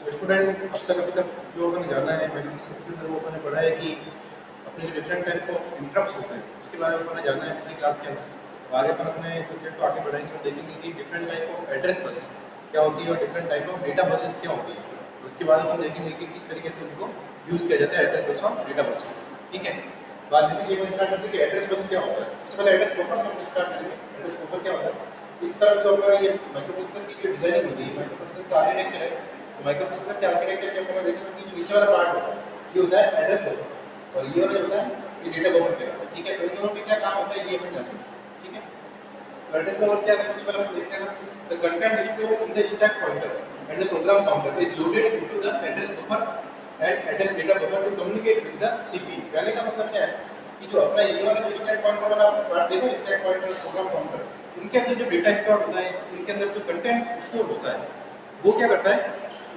Student अब तक जो अपन जाना है माइक्रोप्रोसेसर के अंदर वो अपन ने पढ़ा है कि अपने जो डिफरेंट टाइप ऑफ इंटरप्ट्स होते हैं उसके बारे में अपन ने जाना है अपनी क्लास के अंदर। तो आगे अपन अपने सब्जेक्ट को आगे बढ़ाएंगे और देखेंगे कि different type of address bus क्या होती है और different type of data buses क्या होती है। तो उसके बाद अपन देखेंगे कि किस तरीके से इनको यूज़ किया जाता है एड्रेस बस और डेटा बस। ठीक है, तो आज बेसिकली हम स्टार्ट करते हैं कि एड्रेस बस क्या होता है। सबसे पहले एड्रेस बफर से हम स्टार्ट करेंगे। एड्रेस बफर क्या होता है? इस तरह जो अपना ये माइक्रोप्रोसेसर की जो डिजाइनिंग होती है, माइक्रोप्रोसेसर का आर्किटेक्चर है, तो माइक्रोप्रोसेसर के आर्किटेक्चर से अपन देखेंगे कि जो नीचे वाला पार्ट होता है ये होता है एड्रेस बफर और ये वाला जो होता है ये डेटा बफर कहलाता है। ठीक है, तो इन दोनों में क्या काम होता है ये अपन जानते हैं। ठीक है, तो एड्रेस बफर क्या है? सबसे पहले हम देखते हैं the content stored in the stack pointer and the program counter is loaded into the address buffer and address data buffer to communicate with the CPU. कहने का मतलब क्या है कि जो अपना ये वाला जो स्टैक पॉइंटर वाला पार्ट देखो, स्टैक पॉइंटर प्रोग्राम काउंटर, इनके अंदर जो डेटा स्टोर होता है, इनके अंदर जो कंटेंट स्टोर होता है वो क्या करता है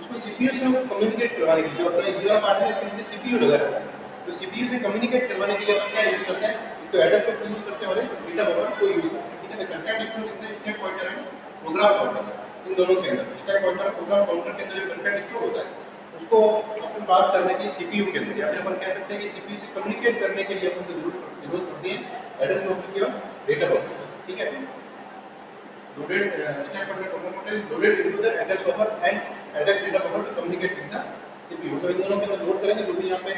उसको सीपीयू से कम्युनिकेट करवाने के लिए। जो अपना ये वाला पार्ट है इसके नीचे सीपीयू लगा रहता है, तो सीपीयू से कम्युनिकेट करवाने के लिए अपन क्या यूज करते हैं? तो एड्रेस बफर यूज करते हैं और डेटा बफर को यूज करते हैं। ठीक है, content store in the stack pointer and program counter, इन दोनों के अंदर स्टैक पॉइंटर और प्रोग्राम काउंटर के अंदर जो कंटेंट स्टोर होता है उसको अपन पास करने के लिए सीपीयू के अंदर, या फिर अपन कह सकते हैं कि सीपीयू से कम्युनिकेट करने के लिए अपन को जरूरत पड़ती है एड्रेस बफर की और डेटा बफर। ठीक है, loaded stack pointer program pointer is loaded into the address buffer and address data buffer to communicate with the CPU। तो इन दोनों के अंदर लोड करेंगे जो भी यहाँ पे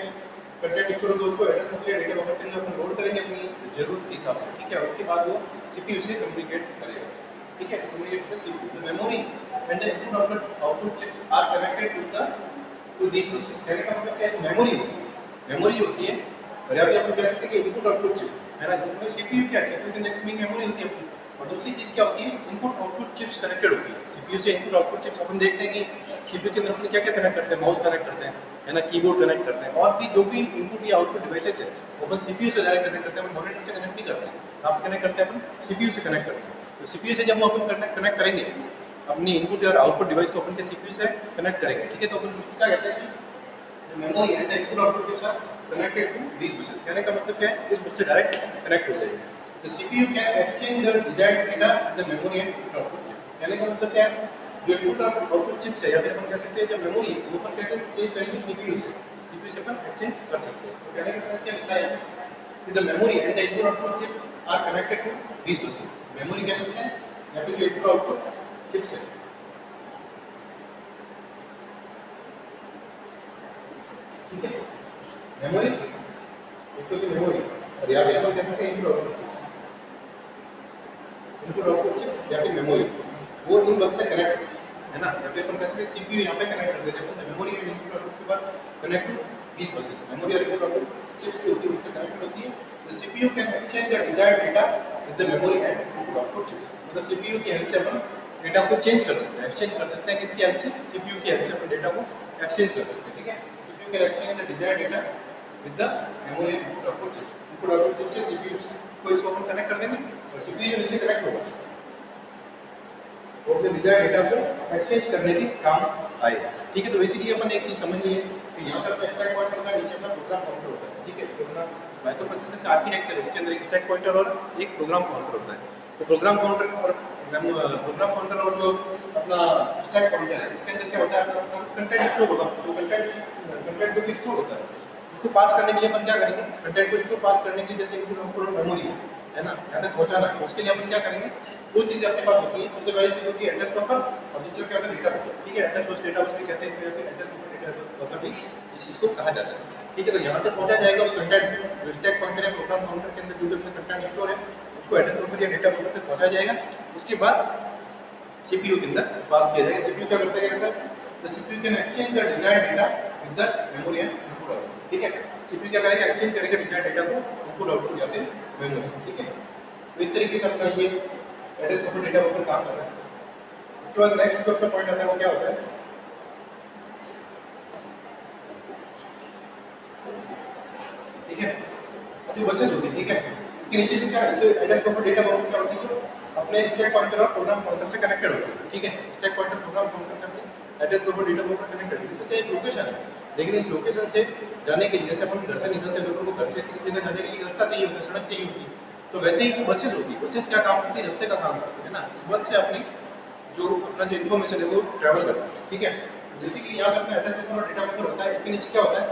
कंटेंट स्टोर होगा उसको एड्रेस बफर या डेटा बफर के अंदर अपन लोड करेंगे अपनी जरूरत के हिसाब से। ठीक है, उसके बाद वो CPU से कम्युनिकेट करेगा। ठीक है, communicate with CPU। The memory and the input output chips are connected to this process. कहने का मतलब क्या है? मेमोरी मेमोरी होती है और या फिर अपन कह सकते हैं कि इनपुट आउटपुट चिप है ना, जिसमें CPU क्या है? CPU के अंदर इतनी मेमोरी होती है अपनी। और दूसरी चीज क्या होती है? इनपुट आउटपुट चिप्स कनेक्टेड होती है सीपीयू से। इनपुट आउटपुट चिप्स अपन देखते हैं कि सीपीयू के अंदर अपन क्या क्या कनेक्ट करते हैं? माउस कनेक्ट करते हैं, है ना, कीबोर्ड कनेक्ट करते हैं, और भी जो भी इनपुट या आउटपुट डिवाइसेस है वो अपन सीपीयू से डायरेक्ट कनेक्ट करते हैं, अपन मॉनिटर से कनेक्ट नहीं करते हैं। आप कनेक्ट करते हैं अपन सीपीयू से कनेक्ट करते हैं। तो सीपीयू से जब अपन कनेक्ट करेंगे अपनी इनपुट और आउटपुट डिवाइस को अपन के सीपीयू से कनेक्ट करेंगे। ठीक है, तो अपन क्या कहते हैं कि memory and input output chips are connected to this buses. कहने का मतलब क्या है? इस बस से डायरेक्ट कनेक्ट हो जाएगी। The CPU can exchange the desired data with the memory and input output chip। कहने का मतलब क्या है? जो इनपुट और आउटपुट चिप्स है या फिर अपन कह सकते हैं जो मेमोरी है वो अपन कैसे एक्सचेंज करेंगे? सीपीयू से। सीपीयू से अपन एक्सचेंज कर सकते हैं। तो कहने का सेंस क्या लिखा है कि the memory and the input output chip are connected to these buses। Memory कह सकते हैं या फिर जो इनपुट आउटपुट चिप्स है, ठीक है, मेमोरी एक तो मेमोरी और या फिर अपन कह सकते हैं इनपुट आउटपुट चिप्स या फिर मेमोरी, वो इन बस से कनेक्ट है ना, या फिर अपन कह सकते हैं सीपीयू यहाँ पे कनेक्ट कर देते हैं। मेमोरी एंड इनपुट आउटपुट के बाद connect to these buses. Memory और इनपुट आउटपुट चिप्स जो होती है उससे कनेक्ट होती है। The CPU can exchange the desired data with the memory and input output chips. मतलब सीपीयू की हेल्प से अपन डेटा को चेंज कर सकते हैं, एक्सचेंज कर सकते हैं। किसकी हेल्प से? सीपीयू की हेल्प से अपन डेटा को एक्सचेंज कर सकते हैं। ठीक है, CPU can exchange the desired data with the memory and input output chips. Input output chips से सीपीयू को इसको अपन कनेक्ट कर देंगे और सीपीयू जो नीचे कनेक्ट होगा वो अपने डिजायर्ड डेटा को एक्सचेंज करने के काम आएगा। ठीक है, तो इसीलिए अपन एक चीज समझ लीजिए कि यहाँ पर स्टैक पॉइंटर होता है, नीचे अपना प्रोग्राम काउंटर होता है। ठीक है, तो अपना माइक्रोप्रोसेसर का आर्किटेक्चर है उसके अंदर एक स्टैक पॉइंटर और एक प्रोग्राम काउंटर होता है। तो प्रोग्राम काउंटर और जो अपना स्टैक पॉइंटर है इसके अंदर क्या होता है? अपना कंटेंट स्टोर होगा। तो कंटेंट जो स्टोर होता है उसको पास करने के लिए अपन क्या करेंगे? कंटेंट को स्टोर पास करने के लिए जैसे इनपुट आउटपुट मेमोरी है ना, यहाँ तक पहुँचाना है, उसके लिए अपन क्या करेंगे? दो चीजें अपने पास होती है। सबसे पहली चीज होती है एड्रेस बफर और दूसरा क्या होता है? Data buffer. ठीक है, एड्रेस बस डेटा बस भी कहते हैं या फिर एड्रेस बफर डेटा बफर भी इस चीज को कहा जाता है। ठीक है, तो यहाँ तक पहुँचा जाएगा उस कंटेंट जो स्टैक पॉइंटर है प्रोग्राम काउंटर के अंदर जो भी अपना कंटेंट स्टोर है उसको एड्रेस बफर या डेटा बफर तक पहुँचा जाएगा। उसके बाद सीपीयू के अंदर पास किया जाएगा। सीपीयू क्या करता है? The CPU can exchange the desired data with the memory and input output. ठीक है, सीपीयू क्या करेगा? एक्सचेंज करेगा डिजायर्ड डेटा को इनपुट आउटपुट या फिर मेमोरी से। ठीक है, तो इस तरीके से अपना ये एड्रेस बफर डेटा बफर काम कर रहा है। उसके बाद नेक्स्ट जो अपना पॉइंट आता है वो क्या होता है? ठीक है, जो बसेस होती है, ठीक है, इसके नीचे जो क्या है? तो एड्रेस बफर डेटा बफर क्या होती है? जो अपने स्टैक पॉइंटर और प्रोग्राम काउंटर से कनेक्टेड होती है। ठीक है, स्टैक पॉइंटर प्रोग्राम काउंटर से अपने address buffer data buffer connected होती है। तो क्या एक लोकेशन है, लेकिन इस लोकेशन से जाने के लिए जैसे अपन घर से निकलते हैं तो घर से किसी जगह जाने के लिए रास्ता चाहिए होता है, सड़क चाहिए होती है। तो वैसे ही जो बसेस होती है, बसेस क्या काम करती है? रास्ते का काम करती है ना। उस बस से अपनी जो अपना जो इन्फॉर्मेशन है वो ट्रैवल करता है। ठीक है, बेसिकली यहाँ पे अपना एड्रेस बफर और डेटा बफर होता है, इसके नीचे क्या होता है,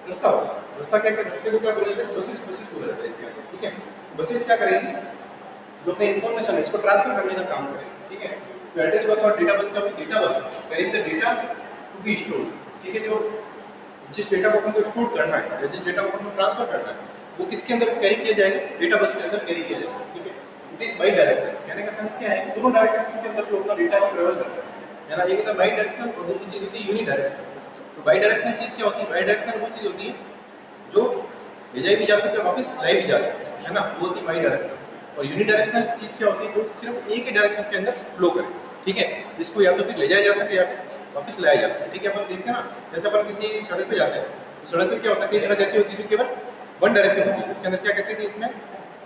रास्ता होता है। रास्ता क्या क्या रास्ते को क्या बोला जाता है, बसेस, बसेस बोला जाता है इसके अंदर, ठीक है। बसेस क्या करेगी, जो अपने इन्फॉर्मेशन है इसको ट्रांसफर करने का काम करेगी, ठीक है। तो एड्रेस बस और डेटा बस का data bus carries the data to be stored, ठीक है। जो जिस डेटा को अपन को स्टोर करना है या जिस डेटा को अपन को ट्रांसफर करना है वो किसके अंदर कैरी किया जाएगा, डेटा बस के अंदर कैरी किया जाएगा, ठीक है। इट इज बाई डायरेक्शनल, कहने का सेंस क्या है कि दोनों डायरेक्शन के अंदर जो अपना डेटा को ट्रेवल करता है ना, एक होता है बाई डायरेक्शनल और दूसरी चीज होती है यूनि डायरेक्शनल। तो बाई डायरेक्शनल चीज क्या होती है, बाई डायरेक्शनल वो चीज होती है जो भेजाई भी जा सकती है वापस लाई भी जा सकती है ना, वो होती है बाई डायरेक्शनल। और यूनि डायरेक्शनल चीज क्या होती है, जो सिर्फ एक ही डायरेक्शन के अंदर फ्लो करे, ठीक है, जिसको या तो फिर ले जाया जा सके या वापस लाया जा सके, ठीक है। अपन देखते हैं ना, जैसे अपन किसी सड़क पे जाते हैं तो सड़क पे क्या होता है, कई सड़क ऐसी होती है जो केवल वन डायरेक्शन होती है, इसके अंदर क्या कहते हैं कि इसमें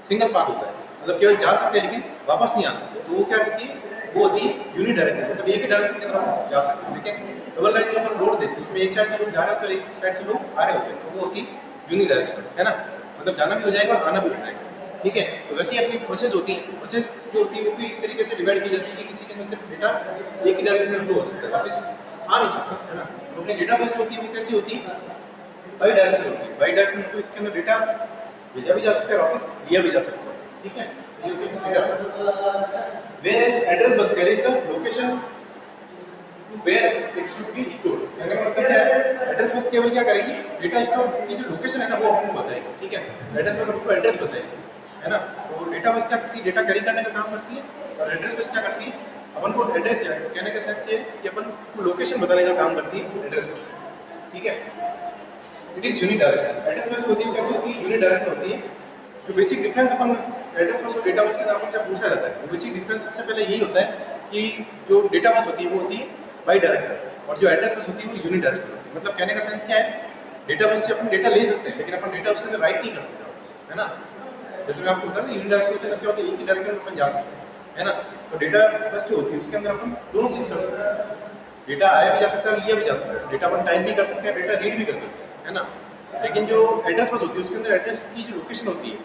सिंगल पाथ होता है, मतलब केवल जा सकते हैं लेकिन वापस नहीं आ सकते, तो वो क्या होती है, वो होती है यूनि डायरेक्शन, मतलब एक ही डायरेक्शन के अंदर हम जा सकते हैं। लेकिन डबल लाइन जो अपन रोड देखते हैं उसमें एक साइड से लोग जा रहे होते हैं और एक साइड से लोग आ रहे होते हैं, तो वो होती है यूनि डायरेक्शन, है ना, मतलब जाना भी हो जाएगा आना भी हो जाएगा, ठीक है। तो वैसे ही अपनी प्रोसेस होती है, प्रोसेस जो होती है वो भी इस तरीके से डिवाइड की जाती है कि किसी के अंदर सिर्फ डेटा एक ही डायरेक्शन में फ्लो हो सकता है, वापस आ नहीं सकता, है ना। तो अपनी डेटा बेस जो होती है वो कैसी होती है, बाई डायरेक्शनल होती है। बाई डायरेक्शनल मतलब इसके अंदर डेटा भेजा भी जा सकता है वापस लिया भी जा सकता है, ठीक है। ये होती है data bus. Where address bus carries the location to where it should be stored, कहने का मतलब क्या है, एड्रेस बस केवल क्या करेगी, डेटा स्टोर की जो लोकेशन है ना वो आपको बताएगी, ठीक है। एड्रेस बस आपको एड्रेस बताएगी, है ना। तो डेटा बस क्या किसी डेटा कैरी करने का काम करती है और एड्रेस बस क्या करती है, अपन को एड्रेस या कहने का सेंस ये है कि अपन को लोकेशन बताने का काम करती है एड्रेस बस, ठीक है। It is unidirectional. Address bus होती है कैसी होती है, यूनि डायरेक्शनल होती है। जो बेसिक डिफरेंस अपन एड्रेस बस और डेटा बस के अंदर अपन से पूछा जाता है, वो बेसिक डिफरेंस सबसे पहले यही होता है कि जो डेटा बस होती है वो होती है बाई डायरेक्शनल और जो एड्रेस बस होती है वो यूनि डायरेक्शनल होती है। मतलब कहने का सेंस क्या है, डेटा बस से अपन डेटा ले सकते हैं लेकिन अपन डेटा उसके अंदर राइट नहीं कर सकते वापस, है ना। जैसे मैं आपको बता रहा हूं यूनि डायरेक्शनल के अंदर क्या होता है, एक ही डायरेक्शन में अपन जा सकते हैं, है ना। तो डेटा बस जो होती है उसके अंदर अपन दोनों चीज कर सकते हैं, डेटा आया भी जा सकता है लिया भी जा सकता है, डेटा अपन टाइप भी कर सकते हैं, डेटा रीड भी कर सकते हैं, है ना। लेकिन जो एड्रेस बस होती है उसके अंदर एड्रेस की जो लोकेशन होती है,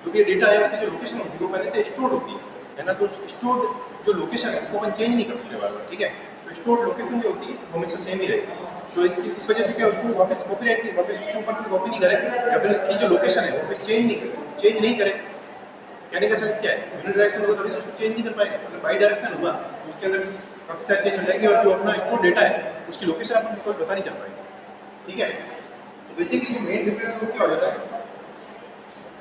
जो भी डेटा है उसकी जो लोकेशन होती है वो पहले से स्टोर्ड होती है ना। तो स्टोर्ड जो लोकेशन है उसको अपन चेंज नहीं कर सकते बार-बार, ठीक है। तो स्टोर्ड लोकेशन जो होती है वो हमेशा सेम ही रहेगी। तो इस वजह से क्या उसको वापस कॉपीराइट नहीं, वापस उसके ऊपर कोई कॉपी नहीं करे या फिर उसकी जो लोकेशन है वो चेंज नहीं करे। कहने का सेंस क्या है, यूनि डायरेक्शन होगा तभी तो उसको चेंज नहीं कर पाएगा। अगर बाई डायरेक्शनल हुआ तो उसके अंदर काफी सारे चेंज हो जाएंगे और जो अपना स्टोर डेटा है उसकी लोकेशन अपन को पता नहीं चल पाएगी, ठीक है। तो बेसिकली जो मेन डिफरेंस वो क्या हो जाता है,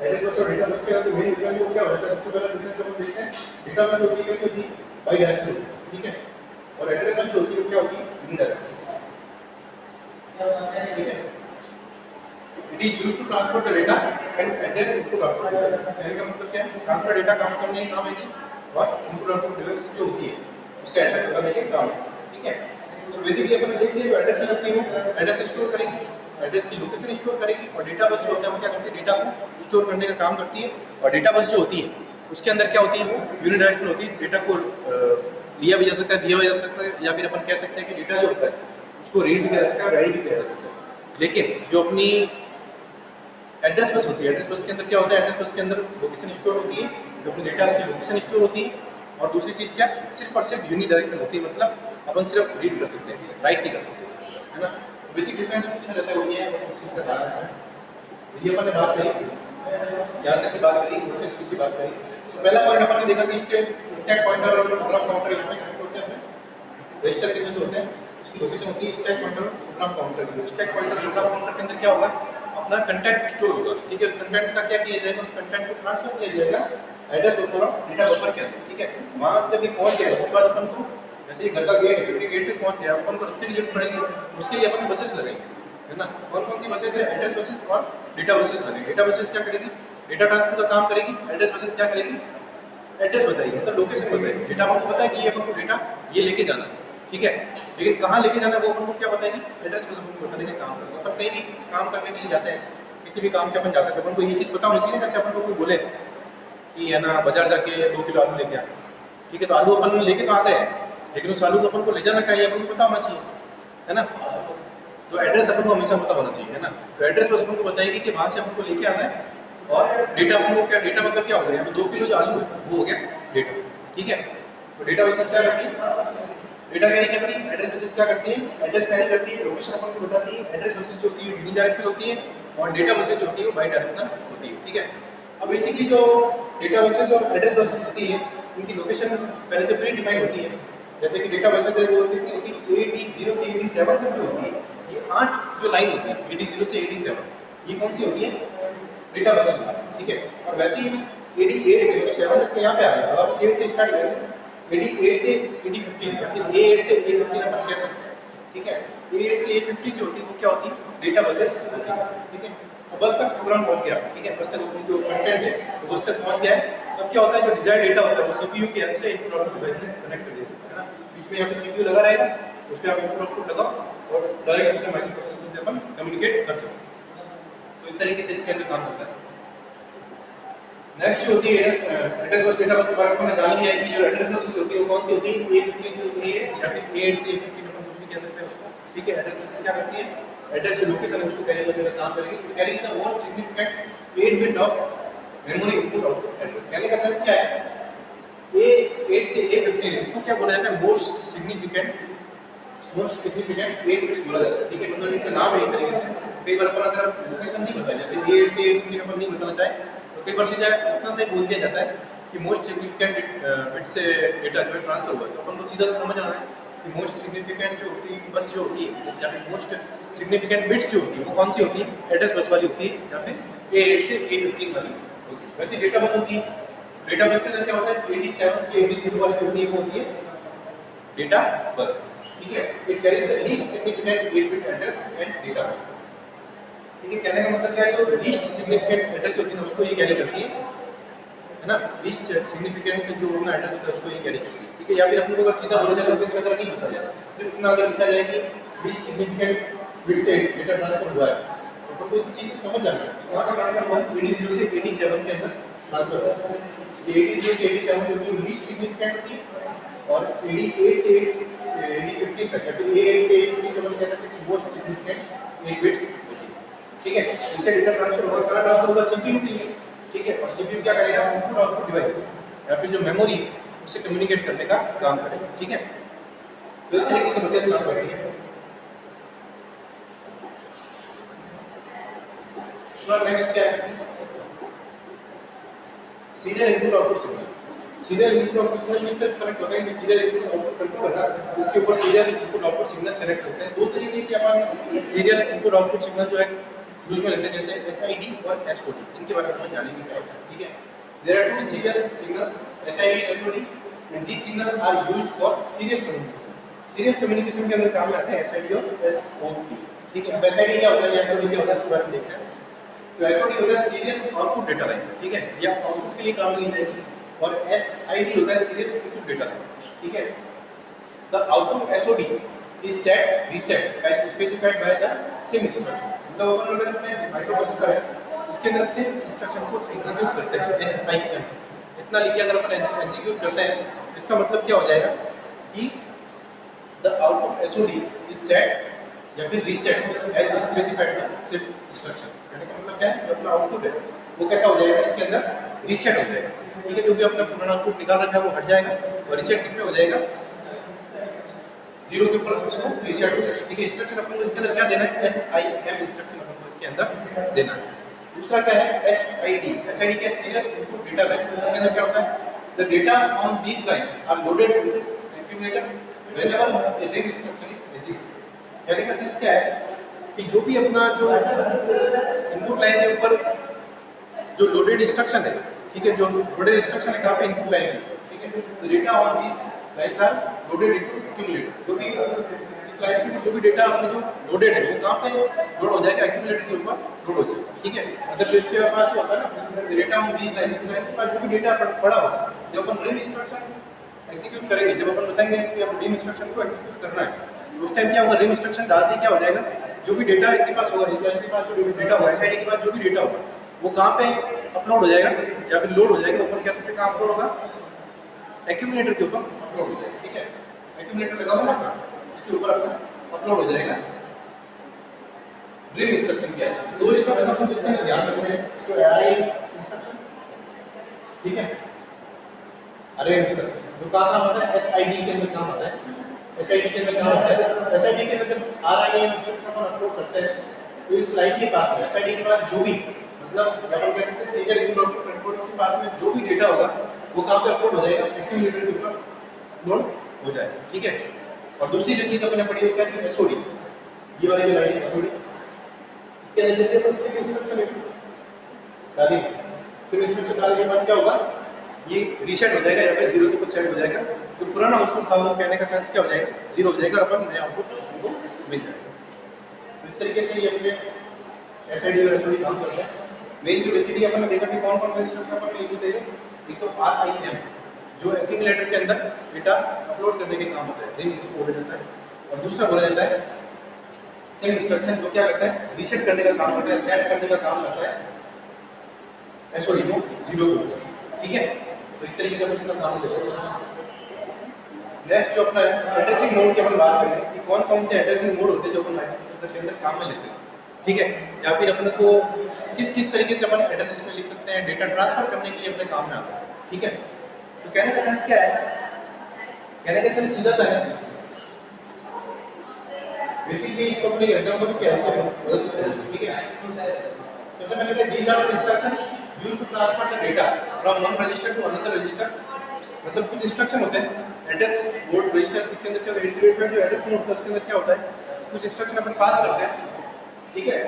एड्रेस बस और डेटा बस के अंदर मेन डिफरेंस वो क्या हो जाता है, सबसे पहला डिफरेंस जो हम देखते हैं, डेटा बस होती है कैसे होती है, बाई डायरेक्शनल, ठीक है। और एड्रेस बस जो होती है वो क्या होती है, यूनि डायरेक्शनल, ठीक है। It is used to transfer the data and address input output. कहने का मतलब क्या है, ट्रांसफर डेटा काम करने का काम है और इनपुट आउटपुट डिवाइस जो होती है उसका एड्रेस बताने का काम है, ठीक है। तो बेसिकली अपन ने देख लिया जो एड्रेस बस होती है वो एड्रेस स्टोर करेगी, एड्रेस की लोकेशन स्टोर करेगी और डेटा बस जो होता है वो क्या करती है, डेटा को स्टोर करने का काम करती है। और डेटा बस जो होती है उसके अंदर क्या होती है, वो यूनिडायरेक्शनल होती है, डेटा को लिया भी जा सकता है दिया भी जा सकता है या फिर अपन कह सकते हैं कि डेटा जो होता है उसको रीड भी किया जा सकता है राइट भी किया जा सकता है। लेकिन जो अपनी एड्रेस बस होती है, एड्रेस बस के अंदर क्या होता है, एड्रेस बस के अंदर लोकेशन स्टोर होती है, जो अपनी डेटा उसकी लोकेशन स्टोर होती है। और दूसरी चीज़ क्या, सिर्फ और सिर्फ यूनि डायरेक्शनल होती है, मतलब अपन सिर्फ रीड कर सकते हैं, राइट नहीं कर सकते, है ना। बेसिक डिफरेंस पूछा जाता है वो ये है, उस चीज़ का ध्यान रखना है। ये अपन ने बात करी, यहाँ तक की बात करी, उससे उसकी बात करी। तो पहला पॉइंट अपन ने देखा कि स्टैक पॉइंटर और प्रोग्राम काउंटर यहाँ पे कनेक्ट होते हैं अपने रजिस्टर के अंदर जो होते हैं उसकी लोकेशन होती है स्टैक पॉइंटर और प्रोग्राम काउंटर की। स्टैक पॉइंटर प्रोग्राम काउंटर के अंदर क्या होगा, अपना कंटेंट स्टोर होगा, ठीक है। उस कंटेंट का क्या किया जाएगा, उस कंटेंट को ट्रांसफर किया जाएगा एड्रेस बफर और डेटा बफर के अंदर, ठीक है। वहां जब ये पहुंच गया उसके बाद अपन को जैसे ये घर का गेट है, गेट तक पहुंच गया, अपन को रास्ते की जरूरत पड़ेगी, उसके लिए अपन बसेस लगेंगे, है ना। कौन कौन सी बसेस है, एड्रेस बसेस और डेटा बसेस लगेंगे। डेटा बसेस क्या करेगी, डेटा ट्रांसफर का काम करेगी, एड्रेस बसेस क्या करेगी, एड्रेस बताएगी, मतलब लोकेशन बताएगी। डेटा आपको पता है कि ये अपन को डेटा ये लेके जाना है, ठीक है, लेकिन कहाँ लेके जाना है वो अपन को क्या बताएगी, एड्रेस बस अपन को बताने का काम करता है। अपन कहीं भी काम करने के लिए जाते हैं, किसी भी काम से अपन जाते हैं, अपन को ये चीज़ पता होनी चाहिए। जैसे अपन को कोई बोले कि है ना बाजार जाके 2 किलो आलू लेके आ, ठीक है, तो आलू अपन लेके तो आ गए, लेकिन उस आलू को अपन को ले जाना चाहिए, अपन को पता होना चाहिए, है ना। तो एड्रेस अपन को हमेशा पता होना चाहिए, है ना। तो एड्रेस बस अपन को बताएगी कि वहाँ से अपन को लेके आना है और डेटा अपन को क्या, डेटा मतलब क्या हो गया, 2 किलो जो आलू है वो हो गया डेटा, ठीक है। तो डेटा बस क्या करती है, डेटा कैरी करती है, एड्रेस बसेस क्या करती है, एड्रेस कैरी करती है, लोकेशन अपन को बताती है। एड्रेस बसेस जो होती है यूनिडायरेक्शनल होती है और डेटा बसेस जो होती है वो बाई डायरेक्शनल होती है। ठीक है, अब बेसिकली जो डेटा बसेस और एड्रेस बसेस होती है उनकी लोकेशन पहले से प्री डिफाइंड होती है। जैसे कि डेटा बसेस है वो कितनी होती है, AD0 से AD7 तक जो होती है, ये 8 जो लाइन होती है AD0 से AD7, ये कौन सी होती है, डेटा बसेस। ठीक है, और वैसे ही AD8 से 7 तक यहाँ पे आ गया। अब आप 8 से स्टार्ट करेंगे, AD8 से AD15 या फिर A8 से A15 अपन कह सकते हैं। ठीक है, A8 से A15 जो होती है वो क्या होती है, डेटा बसेस होती है। ठीक है, अब बस तक प्रोग्राम पहुंच गया। ठीक है, बस तक जो कंटेंट है वो बस तक पहुंच गया है। अब क्या होता है, जो डिजायर्ड डेटा होता है वो सीपीयू की हेल्प से इनपुट आउटपुट डिवाइस से कनेक्ट कर देते हैं ना। बीच में यहाँ पे सीपीयू लगा रहेगा, उस पर आप इनपुट आउटपुट लगाओ और डायरेक्ट अपने माइक्रो प्रोसेसर से अपन कम्युनिकेट कर सकते हैं। तो इस तरीके से इसके अंदर काम होता है। नेक्स्ट जो होती है एड्रेस बस, डेटा बस के बारे में हमने जान लिया है कि जो एड्रेस बस होती है वो कौन सी होती है, A15 से A8 या फिर A8 से A15 अपन कुछ भी कह सकते हैं उसको। ठीक है, एड्रेस बस क्या करती है, एड्रेस जो लोकेशन है उसको कैरी करने का काम करेगी। It carries the most significant 8 bit of memory input output address. कहने का सेंस क्या है, A8 से A15 इसको क्या बोला जाता है, मोस्ट सिग्निफिकेंट 8 बिट्स बोला जाता है। ठीक है, मतलब इनका नाम है एक तरीके से। कई बार अपन अगर लोकेशन नहीं बताया, जैसे A8 से A15 अपन नहीं बताना चाहे तो कई बार सीधा इतना से बोल दिया जाता है कि मोस्ट सिग्निफिकेंट बिट से डेटा जो ट्रांसफर हुआ, तो अपन को सीधा समझना है कि मोस्ट सिग्निफिकेंट जो होती है बस जो होती है या फिर मोस्ट सिग्निफिकेंट बिट्स जो होती है वो कौन सी होती है, एड्रेस बस वाली होती है या फिर A8 से A15 वाली होती है। वैसे डेटा बस होती है, डेटा बस के अंदर क्या होता है, AD7 से AD0 वाली जो होती है वो होती है डेटा बस। ठीक है, it carries the least significant 8 bit address and data bus. ठीक है, कहने का मतलब क्या है, जो लीस्ट सिग्निफिकेंट एड्रेस होती है उसको ये कैरी करती है ना। लीस्ट सिग्निफिकेंट जो अपना एड्रेस होता है उसको ये कैरी करती है। ठीक है, या फिर अपने को अगर सीधा बोला जाए लोकेशन अगर नहीं बताया जाए, सिर्फ इतना अगर लिखा जाए कि लीस्ट सिग्निफिकेंट बिट से डेटा ट्रांसफर हुआ है, तो अपन को इस चीज से समझ जाना है कहां का ट्रांसफर हुआ है। AD0 से AD7 के अंदर ट्रांसफर हुआ है। ये AD0 से AD7 जो लीस्ट सिग्निफिकेंट होती है, और AD8 से AD15 तक या फिर A8 से A15 तक कह सकते हैं कि मोस्ट सिग्निफिकेंट 8 बिट्स होती है। ठीक है, इससे डेटा ट्रांसफर होगा, कहां ट्रांसफर होगा, सीपीयू के लिए। ठीक है, और सीपीयू क्या करेगा, इनपुट आउटपुट डिवाइस या फिर जो मेमोरी उससे कम्युनिकेट करने का काम करेगा। ठीक है, तो इस तरीके से प्रोसेस काम करती है। नेक्स्ट क्या है, serial input output signal. Serial input output signal किस तरह कनेक्ट होता है कि सीरियल इनपुट आउटपुट कंट्रोल है ना, इसके ऊपर serial input output signal connect होते हैं। दो तरीके के अपन सीरियल इनपुट आउटपुट सिग्नल जो है यूज में लेते हैं, जैसे SID और SOD। इनके बारे में अपन जानेंगे। ठीक है, there are two serial signals SID and SOD and these signals are used for serial communication। सीरियल कम्युनिकेशन के अंदर काम में आते हैं SID और SOD। ठीक है, अब SID क्या होता है या SOD क्या होता है इसके बारे में देखते हैं। तो SOD होता है सीरियल आउटपुट डेटा लाइन। ठीक है, या आउटपुट के लिए काम ली जाएगी, और SID होता है सीरियल इनपुट डेटा लाइन। ठीक है, the output SOD is set reset by specified by the sim instruction। मतलब अपन अगर अपने माइक्रोप्रोसेसर है उसके अंदर सिम इंस्ट्रक्शन को एग्जीक्यूट करते हैं, SI के अंदर इतना लिखिए अगर अपन ऐसे एग्जीक्यूट करते हैं, इसका मतलब क्या हो जाएगा कि the output SOD is set या फिर reset as specified by SIM instruction. कहने का मतलब क्या है, जो अपना आउटपुट है वो कैसा हो जाएगा, इसके अंदर रीसेट हो जाएगा। ठीक है, जो भी अपना पुराना आउटपुट निकाल रखा है वो हट जाएगा और रीसेट किस पे हो जाएगा, 0 के ऊपर उसको रीसेट हो जाएगा। ठीक है, इंस्ट्रक्शन अपन को इसके अंदर क्या देना है, SIM इंस्ट्रक्शन अपन को इसके अंदर देना है। दूसरा क्या है, SID। SID क्या है, सीरियल इनपुट डेटा लाइन। इसके अंदर क्या होता है, the data on these lines are loaded into accumulator whenever a ring instruction is executed। कहने का सेंस क्या है कि जो भी अपना जो इनपुट लाइन के ऊपर जो लोडेड इंस्ट्रक्शन है, ठीक है, जो लोडेड इंस्ट्रक्शन है कहां पे, इनपुट लाइन पे। ठीक है, the data on these lines are loaded into accumulator. जो भी इस लाइन में जो भी डेटा आपने जो लोडेड है वो कहां पे लोड हो जाएगा, एक्यूमुलेटर के ऊपर लोड हो जाएगा। ठीक है, अगर तो इसके पास जो होता है ना, डेटा ऑन दीस लाइन के पास जो भी डेटा पड़ा होगा, जब अपन रीड इंस्ट्रक्शन एग्जीक्यूट करेंगे, जब अपन बताएंगे कि अब रीड इंस्ट्रक्शन को एग्जीक्यूट करना है, उस टाइम क्या होगा, रीड इंस्ट्रक्शन डालते क्या हो जाएगा, जो भी डेटा इनके पास होगा, इस लाइन के पास जो डेटा होगा, SID के पास जो भी डेटा होगा वो कहां पे अपलोड हो जाएगा या फिर लोड हो जाएगा। ऊपर क्या सकते हैं कहां अपलोड होगा, एक्यूमुलेटर के ऊपर अपलोड हो जाएगा। ठीक है, एक्यूमुलेटर लगा हुआ है उसके ऊपर अपना अपलोड हो जाएगा रीड इंस्ट्रक्शन। क्या है, दो इंस्ट्रक्शन अपन इसके अंदर ध्यान रखना है, तो array इंस्ट्रक्शन, ठीक है, array इंस्ट्रक्शन जो कहां काम आता है, SID के अंदर काम आता है। एसआईडी के अंदर क्या होता है, एसआईडी के अंदर जब आरआईएम इंस्ट्रक्शन अपन अपलोड करते हैं तो इस लाइन के पास में एसआईडी के पास जो भी मतलब अपन कह सकते हैं सीरियल इनपुट कंट्रोलर के पास में जो भी डेटा होगा वो कहां पे अपलोड हो जाएगा, एक्यूमुलेटर के ऊपर अपलोड हो जाएगा, ठीक है। और दूसरी जो चीज अपने पढ़ी वो क्या थी, एसओडी, ये वाली जो लाइन है एसओडी, इसके अंदर जब अपन सिम इंस्ट्रक्शन डालेंगे, सिम इंस्ट्रक्शन डालने के बाद क्या होगा, ये रीसेट हो जाएगा, यहाँ पे 0 के ऊपर सेट हो जाएगा, तो पुराना आउटपुट था वो कहने का सेंस क्या हो जाएगा, 0 हो जाएगा और अपन नया आउटपुट हमको मिल जाएगा। तो इस तरीके से ये अपने एसआईडी और एसओडी काम करते हैं। मेन जो बेसिकली अपन ने देखा कि कौन कौन सा इंस्ट्रक्शन अपन यूज करेंगे, एक तो आरआईएम जो एक्यूमुलेटर के अंदर डेटा अपलोड करने के काम होता है, रिंग इसको बोला जाता है, और दूसरा बोला जाता है सिम इंस्ट्रक्शन जो क्या करता है, रीसेट करने का काम करता है, सेट करने का काम करता है एसओडी को 0 के ऊपर, ठीक है। तो इस तरीके से अपन इसका काम करेंगे। नेक्स्ट जो अपना है एड्रेसिंग मोड की अपन बात करेंगे कि कौन कौन से एड्रेसिंग मोड होते हैं जो अपन माइक्रोप्रोसेसर के अंदर काम में लेते हैं, ठीक है, या फिर अपन को किस किस तरीके से अपन एड्रेसेस में लिख सकते हैं, डेटा ट्रांसफर करने के लिए अपने काम में आता है, ठीक है। तो कहने का सेंस क्या है, कहने का सेंस सीधा सा है, बेसिकली इसको अपने एग्जांपल के हेल्प से बदल सकते हैं, ठीक है। जैसे मैंने कहा these are the instructions used to transfer the data from one register to another register, मतलब कुछ इंस्ट्रक्शन होते हैं एड्रेस मोड रजिस्टर जिसके अंदर क्या होता है, 8085 जो एड्रेस मोड होता है उसके अंदर क्या होता है, कुछ इंस्ट्रक्शन अपन पास करते हैं, ठीक है।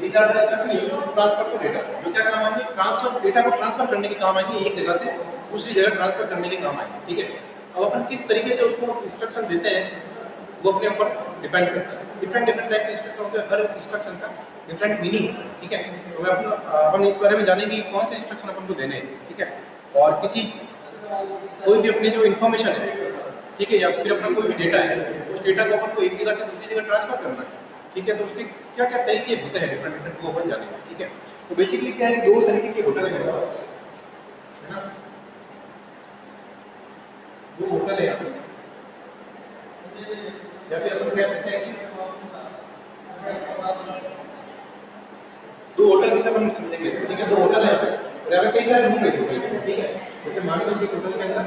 These are the instruction used to transfer the data, जो क्या काम आएंगे, ट्रांसफर डेटा को ट्रांसफर करने के काम आएंगे, एक जगह से दूसरी जगह ट्रांसफर करने के काम आएंगे, ठीक है। अब अपन किस तरीके से उसको इंस्ट्रक्शन देते हैं वो अपने ऊपर डिपेंड करता है, डिफरेंट डिफरेंट टाइप के इंस्ट्रक्शन होते हैं, हर इंस्ट्रक्शन का डिफरेंट मीनिंग होता है, ठीक है। तो मैं अपन इस बारे में जानेंगे कि कौन से इंस्ट्रक्शन अपन को देने हैं, ठीक है। और किसी कोई भी अपनी जो इन्फॉर्मेशन है, ठीक है, या फिर अपना कोई भी डेटा है, उस डेटा को अपन को एक जगह से दूसरी जगह ट्रांसफर करना है, ठीक है, तो उसके क्या क्या तरीके होते हैं डिफरेंट डिफरेंट वो अपन जानेंगे, ठीक है। तो बेसिकली क्या है कि दो तरीके के होटल है मेरे पास, है ना, दो होटल है यहाँ पे, या फिर अपन कह सकते हैं कि दो होटल जैसे अपन समझेंगे इसको, ठीक है। दो होटल है और यहाँ पे कई सारे रूम है इस होटल के, ठीक है। जैसे मान लो कि इस होटल के अंदर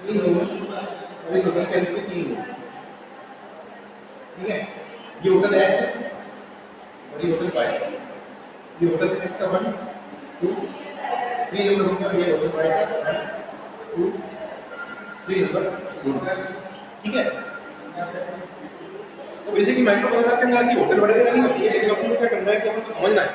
3 रूम और इस होटल के अंदर भी 3 रूम, ठीक है। ये होटल एक्स है और ये होटल वाई है, ये होटल एक्स का 1 2 3 नंबर रूम का, ये होटल वाई का 1 2 3 नंबर रूम, ठीक है। तो बेसिकली माइक्रोप्रोसेसर के अंदर ऐसी होटल वगैरह नहीं होती है, लेकिन अपन को क्या करना है कि अपन को समझना है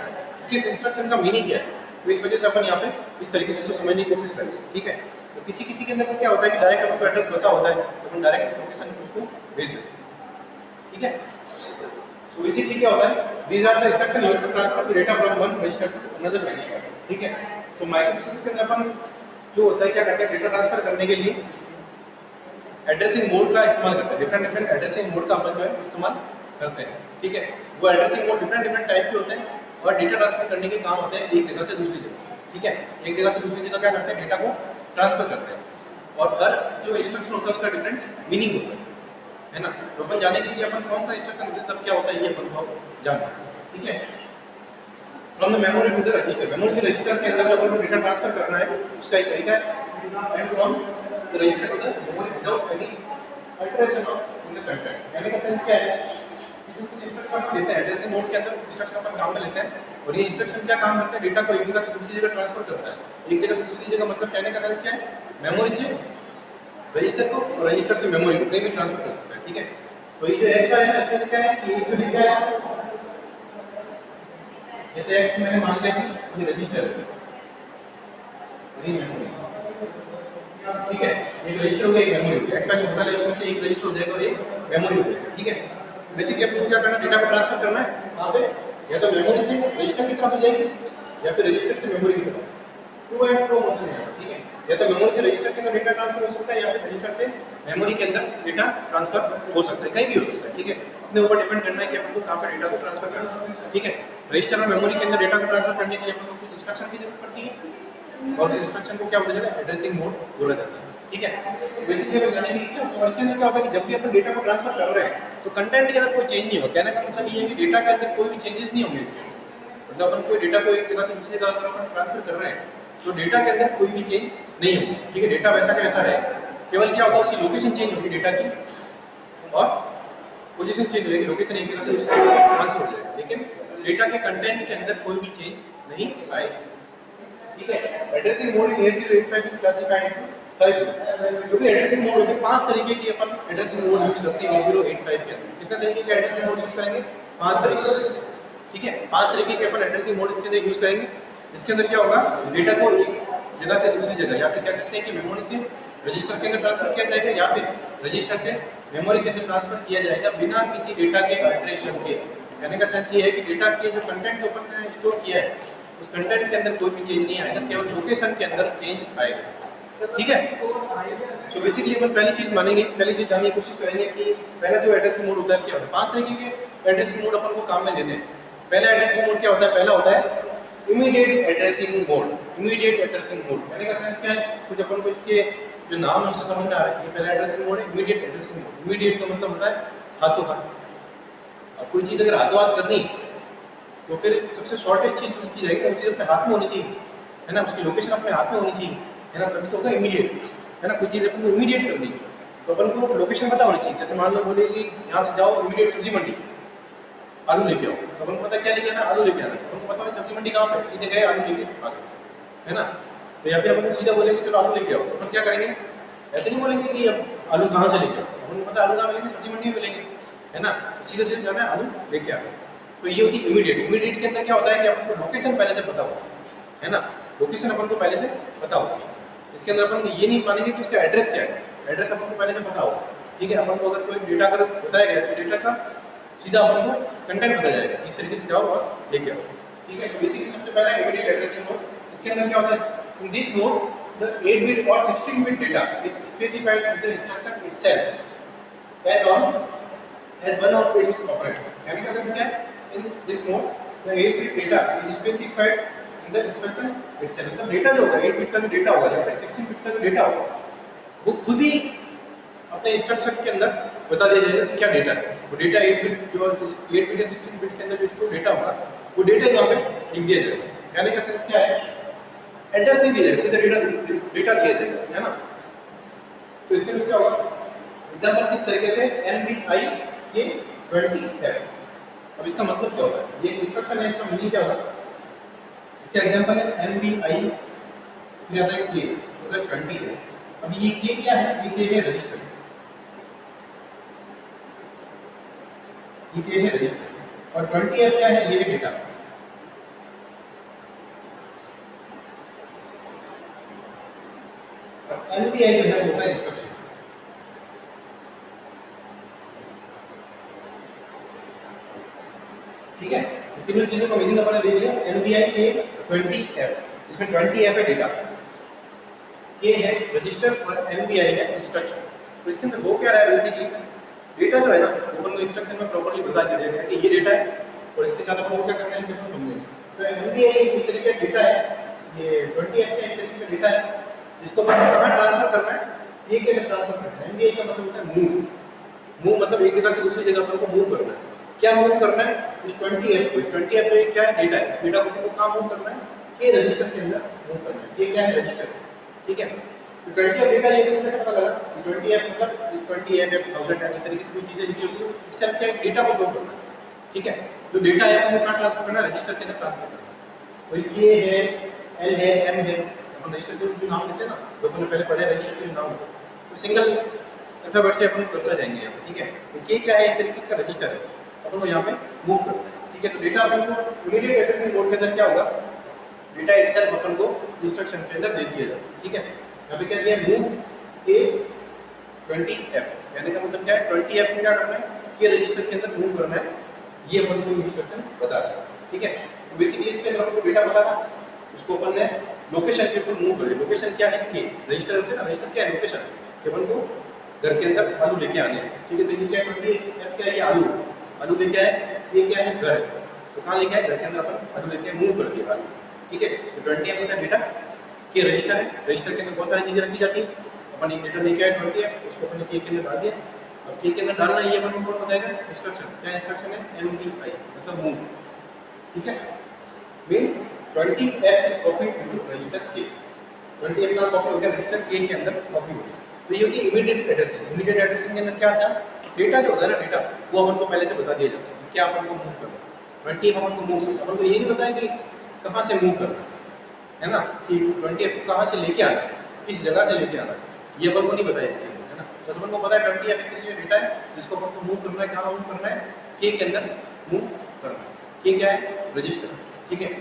किस इंस्ट्रक्शन का मीनिंग क्या है, तो इस वजह से अपन यहाँ पे इस तरीके से इसको समझने की कोशिश करेंगे, ठीक है। तो किसी किसी के अंदर तो क्या होता है कि डायरेक्ट अपन को एड्रेस पता होता है तो अपन डायरेक्ट उस लोकेशन पे उसको भेज देते हैं, ठीक है। तो बेसिकली क्या होता है, these are the instruction used to transfer the data from one register to another register, ठीक है। तो माइक्रोप्रोसेसर के अंदर अपन जो होता है क्या करते हैं, डेटा ट्रांसफर करने के लिए एड्रेसिंग मोड का इस्तेमाल करते हैं, डिफरेंट डिफरेंट एड्रेसिंग मोड का अपन जो है इस्तेमाल करते हैं, ठीक है। वो addressing mode different different type के होते हैं और डेटा ट्रांसफर करने के काम होते हैं एक जगह से दूसरी जगह, ठीक है। एक जगह से दूसरी जगह क्या करते हैं, डेटा को ट्रांसफर करते हैं, और हर जो इंस्ट्रक्शन होता है उसका डिफरेंट मीनिंग होता है ना। तो अपन जाने के लिए अपन कौन सा इंस्ट्रक्शन होता है तब क्या होता है ये अपन को जानना है, ठीक है। From the memory to the register, memory से रजिस्टर के अंदर जो अपन को डेटा ट्रांसफर करना है उसका एक तरीका है, and from the register to the memory without any alteration of in the content. कहने का सेंस क्या है कि जो कुछ इंस्ट्रक्शन अपन लेते हैं एड्रेसिंग मोड के अंदर इंस्ट्रक्शन अपन काम में लेते हैं, और ये इंस्ट्रक्शन क्या काम करते हैं, डेटा को एक जगह से दूसरी जगह ट्रांसफर करता है, एक जगह से दूसरी जगह, मतलब कहने का सेंस क्या है, मेमोरी से रजिस्टर को और रजिस्टर से मेमोरी को कहीं भी ट्रांसफर कर सकता है, ठीक है। तो ये जो एक्स वाई है इसमें क्या है कि ये जो डेटा है, जैसे एक्स मैंने मान लिया कि ये रजिस्टर है और ये मेमोरी, ठीक है। एक रजिस्टर हो गया, एक मेमोरी हो गया, एक्स वाई हिस्सा लेने से एक रजिस्टर हो जाएगा और एक मेमोरी हो जाएगा, ठीक है। बेसिकली आपको क्या करना है, डेटा को ट्रांसफर करना है वहां पे, या तो मेमोरी से रजिस्टर की तरफ हो जाएगी या फिर रजिस्टर से मेमोरी की तरफ, टू एंड फ्रो मोशन है, ठीक है। या तो मेमोरी से रजिस्टर के अंदर डेटा ट्रांसफर हो सकता है या फिर रजिस्टर से मेमोरी के अंदर डेटा ट्रांसफर हो सकता है, कहीं भी हो सकता है, ठीक है। अपने ऊपर डिपेंड करना है कि आपको कहां पर डेटा को ट्रांसफर करना है, ठीक है। रजिस्टर और मेमोरी के अंदर डेटा को ट्रांसफर करने के लिए आपको कुछ इंस्ट्रक्शन की जरूरत पड़ती है और उस इंस्ट्रक्शन को क्या बोला जाता है, एड्रेसिंग मोड बोला जाता है, ठीक है। बेसिकली हम जानेंगे कि और इसके अंदर क्या होता है कि जब भी अपन डेटा को ट्रांसफर कर रहे हैं तो कंटेंट के अंदर कोई चेंज नहीं होगा। कहने का मतलब ये है कि डेटा के अंदर कोई भी चेंजेस नहीं होंगे इसमें, मतलब अपन कोई डेटा को एक जगह से दूसरी जगह अगर अपन ट्रांसफर कर रहे हैं तो डेटा के अंदर कोई भी चेंज नहीं होगा, ठीक है। डेटा वैसा का वैसा रहेगा, केवल क्या होगा उसकी लोकेशन चेंज होगी डेटा की और पोजीशन चेंज होगी, लोकेशन एक जगह से दूसरी जगह ट्रांसफर हो जाएगा, लेकिन डेटा के कंटेंट के अंदर कोई भी चेंज नहीं आएगा, ठीक है। Addressing mode in 8085 is classified into 5, क्योंकि एड्रेसिंग मोड होते हैं 5 तरीके की अपन एड्रेसिंग मोड यूज करते हैं 8085 के अंदर। कितने तरीके के एड्रेसिंग मोड यूज करेंगे? 5 तरीके, ठीक है। 5 तरीके के अपन एड्रेसिंग मोड इसके अंदर यूज करेंगे। इसके अंदर क्या होगा, डेटा को एक जगह से दूसरी जगह या फिर कह सकते हैं कि मेमोरी से रजिस्टर के अंदर ट्रांसफर किया जाएगा या फिर रजिस्टर से मेमोरी के अंदर ट्रांसफर किया जाएगा बिना किसी डेटा के अल्टरेशन के। कहने का सेंस ये है कि डेटा के जो कंटेंट जो अपन ने स्टोर किया है उस कंटेंट के अंदर कोई भी चेंज नहीं आएगा, केवल लोकेशन के अंदर चेंज आएगा, ठीक है। तो बेसिकली अपन पहली चीज मानेंगे, पहली चीज जानने की कोशिश करेंगे कि पहला जो एड्रेसिंग मोड होता है क्या होता है। 5 तरीके के एड्रेसिंग मोड अपन को काम में लेने हैं। पहला एड्रेसिंग मोड क्या होता है? पहला होता है immediate addressing mode. Immediate addressing mode कहने का सेंस क्या है? कुछ अपन को इसके जो नाम है उससे समझ में आ रहा है। पहला एड्रेसिंग मोड है इमीडिएट एड्रेसिंग मोड। इमीडिएट का मतलब होता है हाथों हाथ। अब कोई चीज अगर हाथों हाथ करनी तो फिर सबसे शॉर्टेस्ट चीज की जाएगी, वो चीज अपने हाथ में होनी चाहिए, है ना। उसकी लोकेशन अपने हाथ में होनी चाहिए, है ना, तभी तो होगा इमीडिएट, है ना। कोई चीज अपन को इमीडिएट करनी तो अपन को लोकेशन पता होनी चाहिए। जैसे मान लो बोले कि यहाँ से जाओ इमीडिएट सब्जी मंडी, आलू लेके आओ, तो अपन को पता क्या लेके आना? आलू लेके आना। अपन को पता है सब्जी मंडी कहाँ पे, सीधे गए आलू लेके आ गए, है ना। तो या फिर अपन को सीधा बोलेंगे चलो आलू लेके आओ, तो अपन क्या करेंगे? ऐसे नहीं बोलेंगे कि अब आलू कहाँ से लेके आओ, अपन को पता आलू कहाँ मिलेंगे? सब्जी मंडी में मिलेंगे, है ना। सीधे सीधे जाना है आलू लेके आओ। तो ये होती है इमीडिएट। इमीडिएट के अंदर क्या होता है कि अपन को लोकेशन पहले से पता होगा, है ना। लोकेशन अपन को पहले से पता होगी। इसके अंदर अपन ये नहीं मानेंगे कि उसका एड्रेस क्या है, एड्रेस अपन को पहले से पता होगा, ठीक है। अपन को अगर कोई डेटा अगर बताया गया तो डेटा का सीधा अपन को कंटेंट पता जाएगा, इस तरीके से जाओ और लेके आओ, ठीक है। तो बेसिकली सबसे पहला इमीडिएट एड्रेसिंग मोड। इसके अंदर क्या होता है? In this mode the 8 bit और 16 bit data is specified with the instruction itself as one of its operation। यानी का सेंस क्या है? In this mode the 8 bit data is specified in the instruction itself. मतलब data जो होगा 8 bit का जो डेटा होगा या फिर 16 बिट का जो डेटा होगा वो खुद ही अपने इंस्ट्रक्शन के अंदर बता दिया जाएगा कि क्या डेटा है। वो डेटा 8 बिट जो 8 बिट या 16 बिट के अंदर जो स्टोर डेटा होगा वो डेटा यहाँ पे लिख दिया जाएगा। कहने का सेंस क्या है? एड्रेस नहीं दिया जाएगा, सीधा डेटा दिया जाएगा, है ना। तो इसके लिए क्या होगा? एग्जांपल किस तरीके से NBI ये 20F। अब इसका मतलब क्या होगा? ये इंस्ट्रक्शन है, इसका मीनिंग क्या होगा? इसका एग्जांपल है NBI, फिर आता है K, मतलब 20 है। अब ये K क्या है? ये K है रजिस्टर, ये K है रजिस्टर, और 20F क्या है? ये है डेटा। और NBI जो है वो है इंस्ट्रक्शन, ठीक है। तीनों चीजों का मीनिंग अपन ने देख लिया। NBI K 20F, इसमें 20F है डेटा, K है रजिस्टर और NBI है इंस्ट्रक्शन। तो इसके अंदर वो क्या रहा है? बेसिकली डेटा जो है ना अपन को इंस्ट्रक्शन में प्रॉपर्ली बता दिया गया है कि ये डेटा है और इसके साथ अपन को क्या करना है इसे अपन समझेंगे। तो NBI एक तरीके का डेटा है, ये 20F का एक तरीके का डेटा है जिसको अपन को कहां ट्रांसफर करना है? ये के अंदर ट्रांसफर करना है। NBI का मतलब होता है मूव। मूव मतलब एक जगह से दूसरी जगह अपन को मूव करना है। क्या मूव करना है? इस 20F को, 20F पे क्या है? डेटा है। इस डेटा को अपन को कहां मूव करना है? के रजिस्टर के अंदर मूव करना है। ये क्या है? रजिस्टर, ठीक है। तो 20F डेटा ये कैसे पता लगा? 20F मतलब इस 20F 1000 इस तरीके से कोई चीजें लिखी होती है, इटसेल्फ क्या डेटा को शो करना है, ठीक है। जो डेटा है अपन को कहां ट्रांसफर करना है? रजिस्टर के अंदर ट्रांसफर करना है। तो ये है, L है, M है, अपन रजिस्टर के जो नाम लेते हैं ना, जो अपन पहले पढ़े रजिस्टर के नाम होते हैं, तो सिंगल अल्फाबेट से अपन दर्शा जाएंगे यहाँ, ठीक है। तो K क्या है? एक तरीके का रजिस्टर है, अपन को यहाँ पे मूव करना है, ठीक है। तो डेटा अपन को इमीडिएट एड्रेसिंग मोड के अंदर क्या होगा? डेटा इटसेल्फ अपन को इंस्ट्रक्शन के अंदर दे दिया जाए, ठीक है। यहाँ पे क्या दिया? मूव K 20F, कहने का मतलब क्या है? 20F को क्या करना है? K रजिस्टर के अंदर मूव करना है, ये अपन को इंस्ट्रक्शन बता रहा है, ठीक है। तो बेसिकली इसके अंदर आपको डेटा पता था, उसको अपन ने लोकेशन के ऊपर मूव कर दिया। लोकेशन क्या है? K रजिस्टर होते हैं ना, रजिस्टर क्या है? लोकेशन कि अपन को घर के अंदर आलू लेके आने हैं, ठीक है। तो ये क्या है? 20F क्या है? ये आलू, आलू लेके आए। ये क्या है? घर, तो कहाँ लेके आए? घर के अंदर अपन आलू लेके मूव कर दिया आलू, ठीक है। तो 20F होता है डेटा, के रजिस्टर है, रजिस्टर के अंदर बहुत सारी चीजें रखी जाती है। अपन एक डेटा लेके आए 20F, उसको अपन के अंदर डाल दिया। अब के अंदर डालना ये अपन को कौन बताएगा? इंस्ट्रक्शन। क्या इंस्ट्रक्शन है? NBI मतलब मूव, ठीक है। Means 20F is copied into register K। 20F ना कॉपी हो गया रजिस्टर K के अंदर कॉपी हो गया। तो ये होती है इमीडिएट एड्रेसिंग। इमीडिएट एड्रेसिंग के अंदर क्या था, डेटा जो होता है ना, डेटा वो अपन को पहले से बता दिया जाता है कि क्या अपन को मूव करना है। 20F अपन को मूव, अपन को ये नहीं बताया कि कहाँ से मूव करना है ना, कि 20F को कहाँ से लेके आना है, किस जगह से लेके आना है, ये अपन को नहीं बताया इसके अंदर, है ना। बस अपन को पता है 20F के लिए डेटा है जिसको अपन को मूव करना है, कहाँ मूव करना है, K के अंदर मूव करना है। K क्या है, रजिस्टर, ठीक है।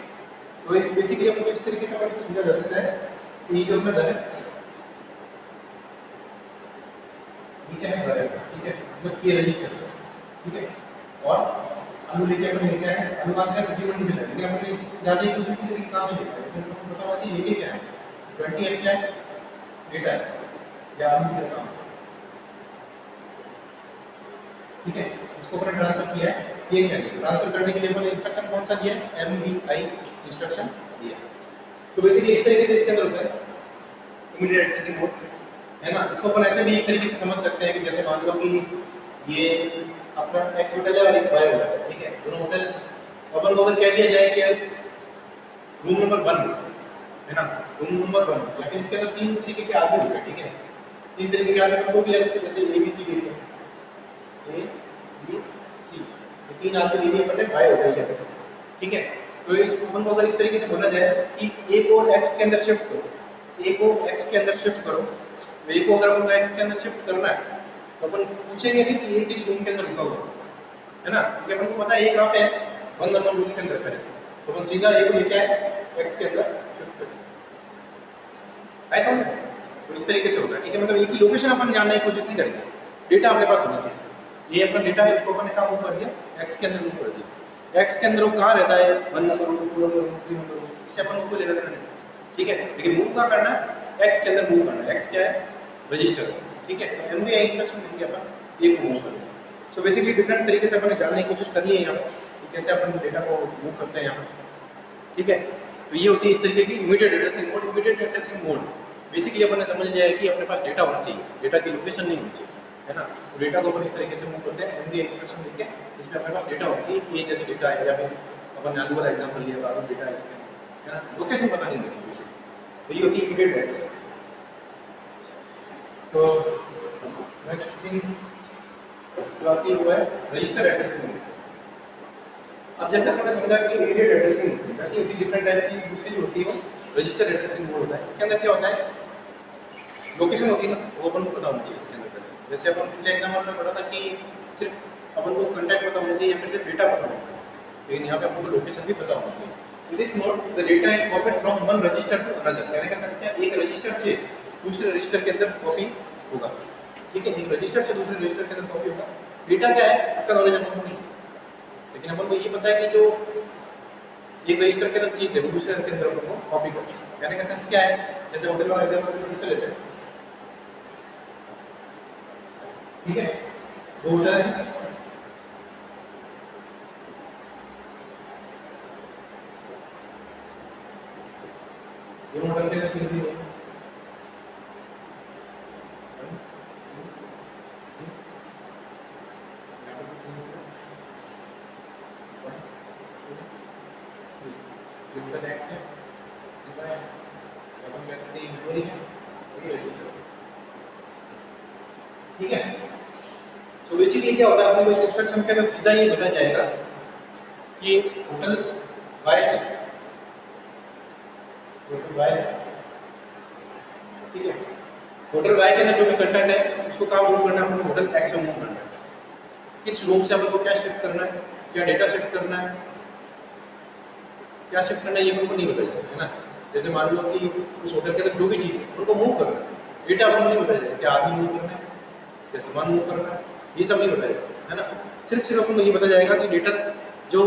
तो इस बेसिकली अपन को इस तरीके से अपन समझा जा सकता है कि ये जो मेथड है ये क्या है, ठीक है, मतलब K रजिस्टर, ठीक है। और अनु लेके अपन लेके आए, अनुमान से सब्जी मंडी से लाए, लेकिन अपन ने जाने की कोशिश की कि कहां से लेके आए, लेकिन अपन को पता होना चाहिए लेके क्या है। 20F क्या है, डेटा है या अनु का काम, ठीक है। इसको अपन ट्रांसफर किया है, ये क्या है, ट्रांसफर करने के लिए अपन इंस्ट्रक्शन कौन सा दिया है, MVI इंस्ट्रक्शन दिया। तो बेसिकली इस तरीके से इसके अंदर होता है इमीडिएट एड्रेसिंग मोड, है ना। इसको अपन ऐसे भी एक तरीके से समझ सकते हैं कि जैसे मान लो कि ये अपना X होटल है और एक Y होटल है, ठीक है, दोनों होटल अपन को अगर कह दिया जाए कि रूम नंबर 1 है ना, रूम नंबर 1, लेकिन इसके अंदर 3 तरीके के आदमी होते हैं, ठीक है। 3 तरीके के आदमी अपन को भी ले सकते हैं, जैसे ABCD A B C, ये 3 आदमी लिए अपन ने Y होटल के अंदर, ठीक है। तो इस अपन को अगर इस तरीके से बोला जाए कि A को X के अंदर शिफ्ट करो, A को X के अंदर शिफ्ट करो, तो A को अगर अपन को X के अंदर शिफ्ट करना है तो अपन पूछेंगे नहीं कि A किस रूम के अंदर रुका हुआ है ना, क्योंकि अपन को पता है A कहाँ पे है, 1 नंबर रूम के अंदर पहले से, तो अपन सीधा A को लेके आए X के अंदर शिफ्ट कर दिया, ऐसा होता है। तो इस तरीके से होता है, ठीक है। मतलब A की लोकेशन अपन जानने की कोशिश नहीं करेंगे, डेटा अपने पास होना चाहिए। ये अपना डेटा है, उसको अपन ने कहाँ मूव कर दिया, X के अंदर मूव कर दिया। X के अंदर वो कहाँ रहता है, 1 number room, 2 number room, 3 number room, इससे अपन को कोई लेना देना नहीं, ठीक है। लेकिन मूव कहाँ करना है, X के अंदर मूव करना है। X क्या है, रजिस्टर, ठीक है। तो MVI इंस्ट्रक्शन देंगे अपन A को मूव करना है। सो बेसिकली डिफरेंट तरीके से अपन ने जानने की कोशिश कर ली है यहाँ पर कि कैसे अपन डेटा को मूव करते हैं यहाँ पर, ठीक है। तो ये होती है इस तरीके की immediate addressing mode. Immediate addressing mode basically अपन ने समझ लिया है कि अपने पास डेटा होना चाहिए, डेटा की लोकेशन नहीं होनी चाहिए, है ना। तो डेटा को अपन इस तरीके से मूव करते हैं MVI इंस्ट्रक्शन देके, इसमें अपने पास डेटा होती है, ये जैसे डेटा है, या फिर अपन ने आलू वाला एग्जाम्पल लिया था, आलू डेटा है इसके, है ना, लोकेशन पता नहीं होनी चाहिए। तो ये होती है इमीडिएट एड्रेसिंग। तो नेक्स्ट थिंग जो आती है वो है रजिस्टर एड्रेसिंग। अब जैसे आपने समझा कि इमीडिएट एड्रेसिंग होती है, वैसे होती है डिफरेंट टाइप की दूसरी जो होती है वो रजिस्टर एड्रेसिंग मोड होता है। इसके अंदर क्या होता है, लोकेशन होती है ना, वो अपन को पता होनी चाहिए इसके अंदर। जैसे अपन पिछले एग्जाम्पल में पढ़ा था कि सिर्फ अपन को कंटेंट पता होना चाहिए या फिर सिर्फ डेटा पता होना चाहिए, लेकिन यहाँ पे अपन को लोकेशन भी पता होना चाहिए। In this mode the data is copied from one register to another. कहने का सेंस क्या है, एक रजिस्टर से दूसरे रजिस्टर के अंदर कॉपी होगा, ठीक है। एक रजिस्टर से दूसरे रजिस्टर के अंदर कॉपी होगा। डेटा क्या है इसका नॉलेज अपन को नहीं, लेकिन अपन को ये पता है कि जो एक रजिस्टर के अंदर चीज है वो दूसरे के अंदर अपन को कॉपी करना है। कहने का सेंस क्या है, जैसे होटल वाला एग्जांपल जैसे लेते हैं, ठीक है, दो होटल है, दोनों होटल के अंदर 3 दिन है, X है, अपन कह सकते हैं इन्वेंटरी है, ठीक है। तो बेसिकली क्या होता है, आपको इस इंस्ट्रक्शन के अंदर सीधा ये बताया जाएगा कि होटल Y से होटल Y, ठीक है, होटल Y के अंदर जो भी कंटेंट है उसको कहाँ मूव करना है, आपको होटल X में मूव करना है। किस रूम से आपको क्या शिफ्ट करना है, क्या डेटा शिफ्ट करना है, क्या शिफ्ट करना है, ये हमको नहीं बताया है ना। जैसे मान लो कि उस होटल के अंदर जो भी चीज़ है उनको मूव करना है, डेटा आपको नहीं बताया जाएगा, क्या आदमी मूव करना है, क्या सामान मूव करना है, ये सब नहीं बताएगा, है ना। सिर्फ आपको ये बताया जाएगा कि डेटा जो